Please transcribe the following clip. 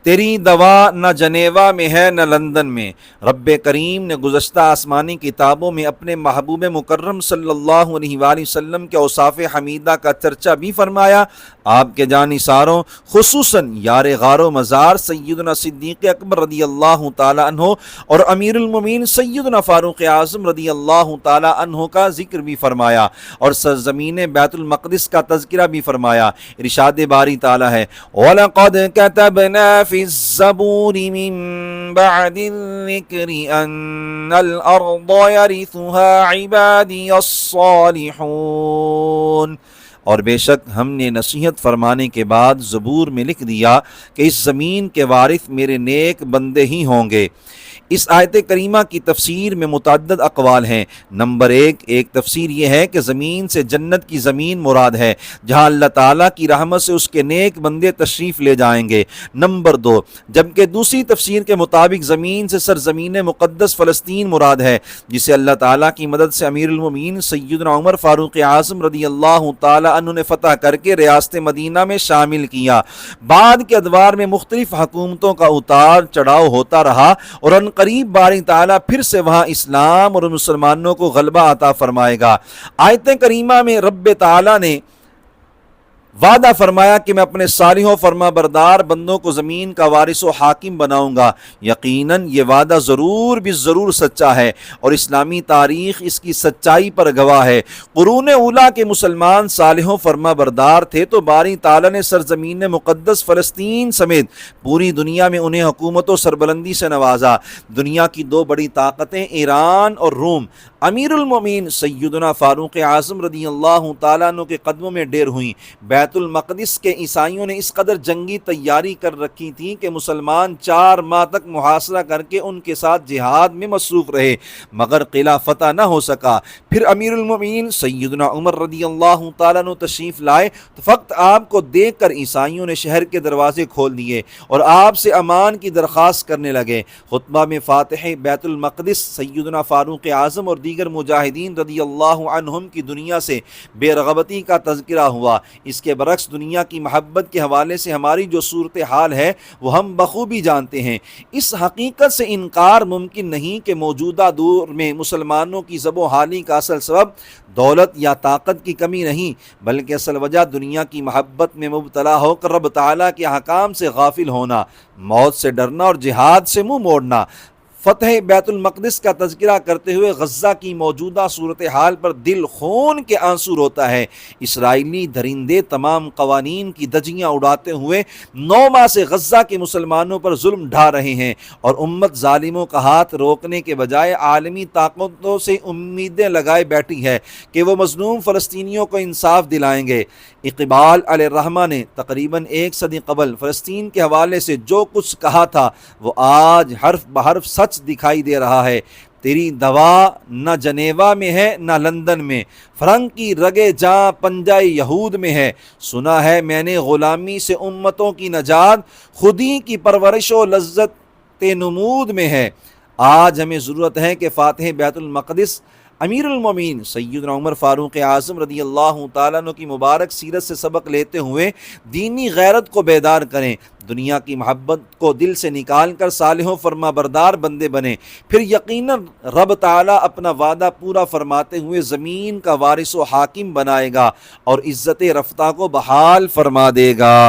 تیری دوا نہ جنیوا میں ہے نہ لندن میں۔ رب کریم نے گزشتہ آسمانی کتابوں میں اپنے محبوب مکرم صلی اللہ علیہ وآلہ وسلم کے اوصاف حمیدہ کا چرچا بھی فرمایا۔ آپ کے جانثاروں خصوصاً یار غار و مزار سیدنا صدیق اکبر رضی اللہ تعالی عنہ اور امیر المومنین سیدنا فاروق اعظم رضی اللہ تعالی عنہ کا ذکر بھی فرمایا، اور سرزمین بیت المقدس کا تذکرہ بھی فرمایا۔ ارشاد باری تعالی ہے وَلَقَدْ كَتَبْنَا فِي الزَّبُورِ مِن بَعْدِ الذِّكْرِ أَنَّ الْأَرْضَ يَرِثُهَا عِبَادِيَ الصَّالِحُونَ، اور بے شک ہم نے نصیحت فرمانے کے بعد زبور میں لکھ دیا کہ اس زمین کے وارث میرے نیک بندے ہی ہوں گے۔ اس آیت کریمہ کی تفسیر میں متعدد اقوال ہیں۔ نمبر ایک تفسیر یہ ہے کہ زمین سے جنت کی زمین مراد ہے، جہاں اللہ تعالیٰ کی رحمت سے اس کے نیک بندے تشریف لے جائیں گے۔ نمبر دو، جبکہ دوسری تفسیر کے مطابق زمین سے سرزمین مقدس فلسطین مراد ہے، جسے اللہ تعالیٰ کی مدد سے امیر المومنین سیدنا عمر فاروق اعظم رضی اللہ تعالیٰ عنہ نے فتح کر کے ریاست مدینہ میں شامل کیا۔ بعد کے ادوار میں مختلف حکومتوں کا اتار چڑھاؤ ہوتا رہا، اور ان قریب باری تعالیٰ پھر سے وہاں اسلام اور مسلمانوں کو غلبہ عطا فرمائے گا۔ آیت کریمہ میں رب تعالیٰ نے وعدہ فرمایا کہ میں اپنے صالح و فرما بردار بندوں کو زمین کا وارث و حاکم بناؤں گا۔ یقیناً یہ وعدہ ضرور بھی ضرور سچا ہے، اور اسلامی تاریخ اس کی سچائی پر گواہ ہے۔ قرون اولیٰ کے مسلمان صالح و فرما بردار تھے، تو باری تعالیٰ نے سرزمین مقدس فلسطین سمیت پوری دنیا میں انہیں حکومت و سربلندی سے نوازا۔ دنیا کی دو بڑی طاقتیں ایران اور روم امیر المومنین سیدنا فاروق اعظم رضی اللہ تعالیٰ عنہ کے قدموں میں ڈیر ہوئیں۔ بیت المقدس کے عیسائیوں نے اس قدر جنگی تیاری کر رکھی تھی کہ مسلمان 4 ماہ تک محاصرہ کر کے ان کے ساتھ جہاد میں مصروف رہے، مگر قلعہ فتح نہ ہو سکا۔ پھر امیر المومنین سیدنا عمر رضی اللہ تعالیٰ عنہ تشریف لائے تو فقط آپ کو دیکھ کر عیسائیوں نے شہر کے دروازے کھول دیے اور آپ سے امان کی درخواست کرنے لگے۔ خطبہ میں فاتح بیت المقدس سیدنا فاروق اعظم اور دیگر مجاہدین رضی اللہ عنہم کی دنیا سے بے رغبتی کا تذکرہ ہوا۔ اس کے برعکس دنیا کی محبت کے حوالے سے ہماری جو صورتحال ہے وہ ہم بخوبی جانتے ہیں۔ اس حقیقت سے انکار ممکن نہیں کہ موجودہ دور میں مسلمانوں کی زب و حالی کا اصل سبب دولت یا طاقت کی کمی نہیں، بلکہ اصل وجہ دنیا کی محبت میں مبتلا ہو کر رب تعالیٰ کے احکام سے غافل ہونا، موت سے ڈرنا اور جہاد سے منہ موڑنا۔ فتح بیت المقدس کا تذکرہ کرتے ہوئے غزہ کی موجودہ صورتحال پر دل خون کے آنسو روتا ہے۔ اسرائیلی درندے تمام قوانین کی دھجیاں اڑاتے ہوئے 9 ماہ سے غزہ کے مسلمانوں پر ظلم ڈھا رہے ہیں، اور امت ظالموں کا ہاتھ روکنے کے بجائے عالمی طاقتوں سے امیدیں لگائے بیٹھی ہے کہ وہ مظلوم فلسطینیوں کو انصاف دلائیں گے۔ اقبال علیہ الرحمہ نے تقریباً 1 صدی قبل فلسطین کے حوالے سے جو کچھ کہا تھا وہ آج حرف بحرف سچ دکھائی دے رہا ہے۔ تیری دوا نہ جنیوا میں ہے نہ لندن میں، فرنگ کی رگے جاں پنجہ یہود میں ہے، سنا ہے میں نے غلامی سے امتوں کی نجات، خودی کی پرورش و لذت نمود میں ہے۔ آج ہمیں ضرورت ہے کہ فاتح بیت المقدس امیر المومنین سیدنا عمر فاروق اعظم رضی اللہ تعالیٰ عنہ کی مبارک سیرت سے سبق لیتے ہوئے دینی غیرت کو بیدار کریں، دنیا کی محبت کو دل سے نکال کر صالح و فرما بردار بندے بنیں، پھر یقیناً رب تعالیٰ اپنا وعدہ پورا فرماتے ہوئے زمین کا وارث و حاکم بنائے گا اور عزت رفتہ کو بحال فرما دے گا۔